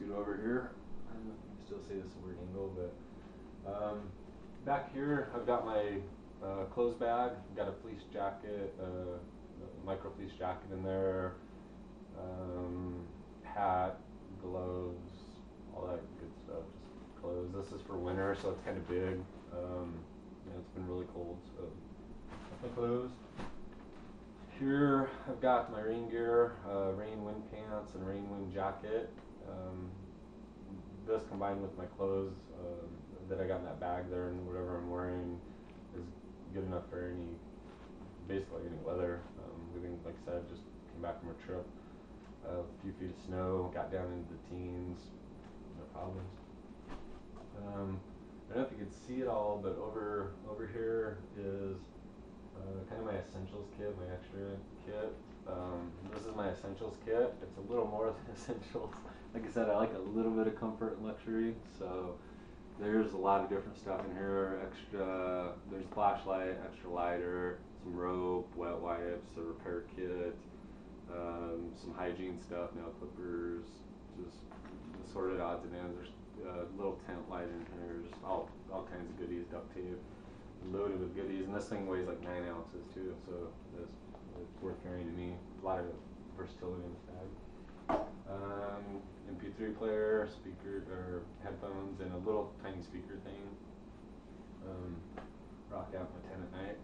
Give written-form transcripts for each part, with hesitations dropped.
scoot over here. I don't know if you can still see this weird angle, but back here I've got my clothes bag. I've got a fleece jacket, micro fleece jacket in there, hat, gloves, all that good stuff. Just clothes. This is for winter, so it's kind of big. And it's been really cold, so my clothes. Here I've got my rain gear, rain wind pants and rain wind jacket. This combined with my clothes that I got in that bag there, and whatever I'm wearing is good enough for basically any weather. We think, like I said, just came back from a trip, a few feet of snow, got down into the teens, no problems. I don't know if you can see it all, but over here is kind of my essentials kit, my extra kit. This is my essentials kit. It's a little more than essentials. Like I said, I like a little bit of comfort and luxury, so there's a lot of different stuff in here. There's a flashlight, extra lighter, some rope, wet wipes, a repair kit, some hygiene stuff, nail clippers, just assorted odds and ends. There's a little tent light in here, just all kinds of goodies, duct tape, loaded with goodies, and this thing weighs like 9 ounces too, so it's worth carrying to me. A lot of versatility in this bag. MP3 player, speaker or headphones, and a little tiny speaker thing. Rock out my tent at night.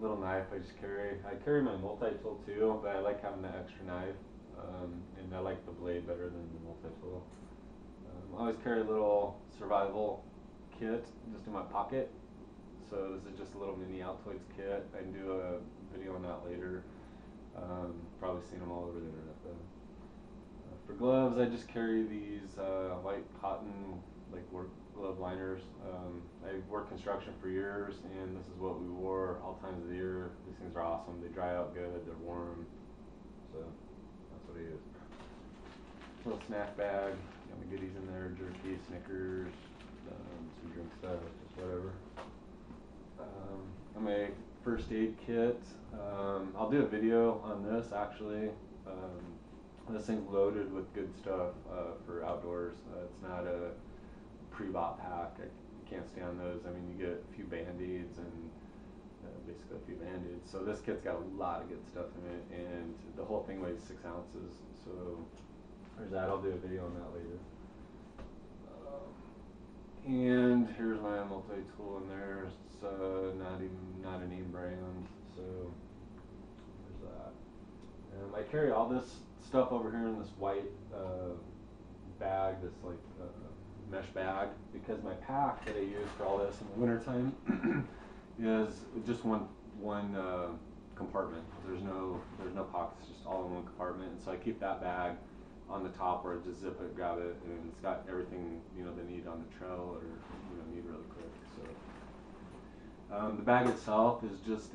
Little knife I just carry. I carry my multi-tool too, but I like having the extra knife, and I like the blade better than the multi-tool. I always carry a little survival kit just in my pocket. So this is just a little mini Altoids kit. I can do a video on that later. Probably seen them all over the internet though. For gloves, I just carry these white cotton like work glove liners. I worked construction for years, and this is what we wore all times of the year. These things are awesome. They dry out good. They're warm. So that's what I use. Little snack bag. Got my goodies in there: jerky, Snickers, some drink stuff, just whatever. And my first aid kit. I'll do a video on this actually. This thing's loaded with good stuff for outdoors. It's not a pre-bought pack. I can't stand those. I mean, you get a few Band-Aids and basically a few Band-Aids. So this kit's got a lot of good stuff in it, and the whole thing weighs 6 ounces. So there's that. I'll do a video on that later. And here's my multi-tool in there. It's not a name brand, so there's that. I carry all this stuff over here in this white bag, this like mesh bag, because my pack that I use for all this in the wintertime is just one compartment. There's no pockets, just all in one compartment, and so I keep that bag on the top where I just zip it, grab it, and it's got everything they need on the trail or need really quick. So the bag itself is just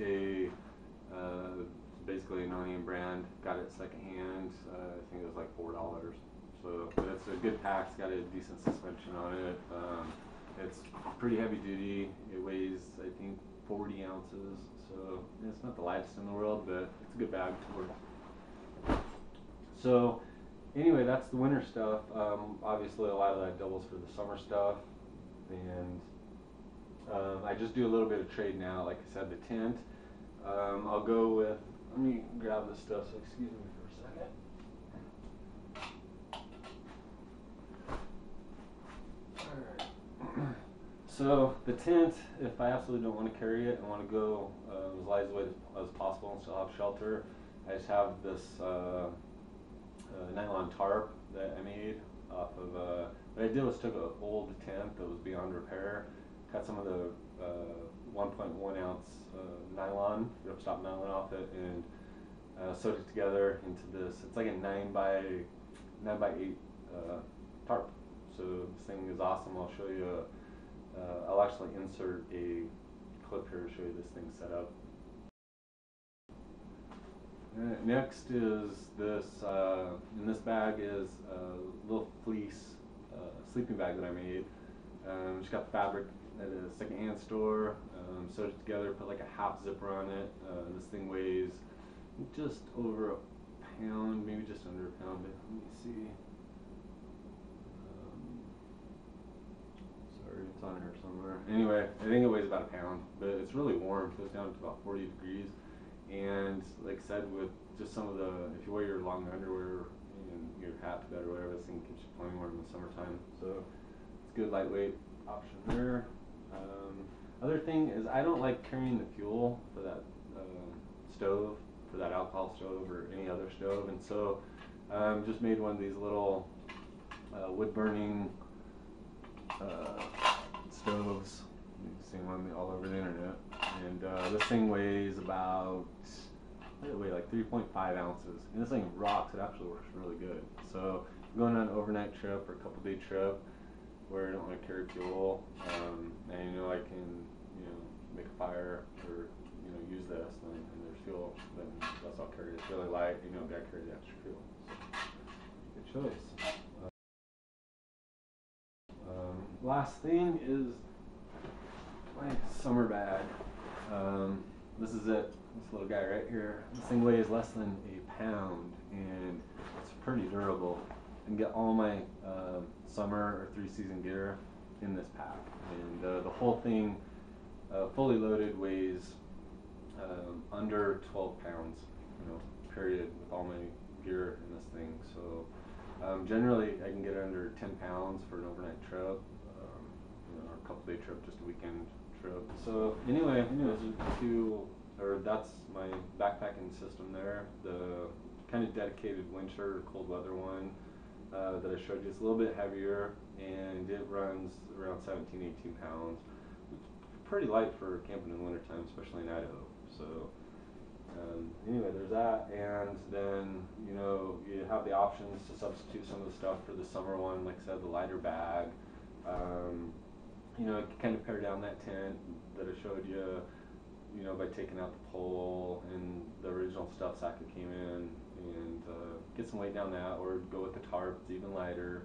basically a no-name brand. Got it secondhand. I think it was like $4. So it's a good pack. It's got a decent suspension on it. It's pretty heavy duty. It weighs I think 40 ounces. So it's not the lightest in the world, but it's a good bag to work. So anyway, that's the winter stuff. Obviously, a lot of that doubles for the summer stuff, and I just do a little bit of trade now. Like I said, the tent. I'll go with. Let me grab this stuff. So excuse me for a second. All right. So the tent, if I absolutely don't want to carry it and want to go as light as possible and still have shelter, I just have this nylon tarp that I made off of. What I did was took an old tent that was beyond repair, cut some of the 1.1 ounce nylon, ripstop nylon off it, and sewed it together into this. It's like a 9 by 8 tarp. So this thing is awesome. I'll show you. I'll actually insert a clip here to show you this thing set up. Next is this. In this bag is a little fleece sleeping bag that I made. Just got fabric at a secondhand store. Sewed it together, put like a half zipper on it. This thing weighs just over a pound, maybe just under a pound. But let me see. It's on here somewhere. Anyway, I think it weighs about a pound, but it's really warm. It goes down to about 40 degrees. And like I said, with just some of the, if you wear your long underwear and your hat to bed or whatever, this thing keeps you plenty warm in the summertime. So it's a good lightweight option there. Other thing is I don't like carrying the fuel for that stove, for that alcohol stove or any other stove, and so just made one of these little wood burning stoves. You've seen one all over the internet, and this thing weighs about, what did it weigh, like 3.5 ounces, and this thing rocks. It actually works really good. So if you're going on an overnight trip or a couple day trip where I don't want to carry fuel, and I can make a fire or use this, and there's fuel, then that's all I'll carry. It's really light, gotta carry the extra fuel. So, good choice. Last thing is my summer bag. This is it. This little guy right here. This thing weighs less than a pound, and it's pretty durable. I can get all my summer or 3-season gear in this pack, and the whole thing, fully loaded, weighs under 12 pounds. Period, with all my gear in this thing. So generally, I can get it under 10 pounds for an overnight trip, or a couple day trip, just a weekend trip. So anyway, that's my backpacking system there. The kind of dedicated winter cold weather one that I showed you. It's a little bit heavier, and it runs around 17-18 pounds. It's pretty light for camping in the wintertime, especially in Idaho. So anyway, there's that, and then you have the options to substitute some of the stuff for the summer one. Like I said, the lighter bag. Kind of pare down that tent that I showed you, by taking out the pole and the original stuff sack that came in, and get some weight down that, or go with the tarp. It's even lighter.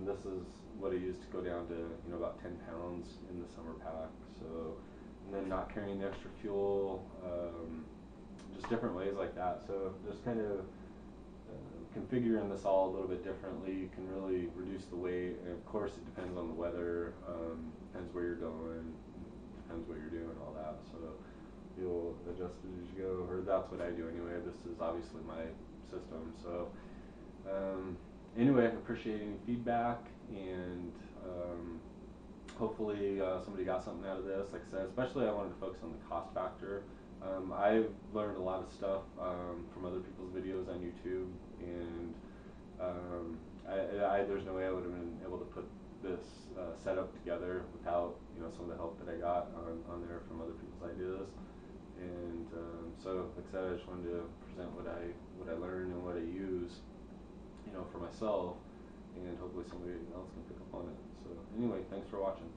This is what I used to go down to about 10 pounds in the summer pack. So, and then not carrying the extra fuel, just different ways like that. So just kind of configuring this all a little bit differently, you can really reduce the weight. And of course, it depends on the weather, depends where you're going, depends what you're doing, all that. So you'll adjust it as you go, or that's what I do anyway. This is obviously my system. So anyway, I appreciate any feedback, and hopefully somebody got something out of this. Like I said, especially I wanted to focus on the cost factor. I've learned a lot of stuff from other people's videos on YouTube, and there's no way I would have been able to put this setup together without some of the help that I got on there from other people's ideas. And so, like I said, I just wanted to present what I learned and what I use, for myself, and hopefully somebody else can pick up on it. So anyway, thanks for watching.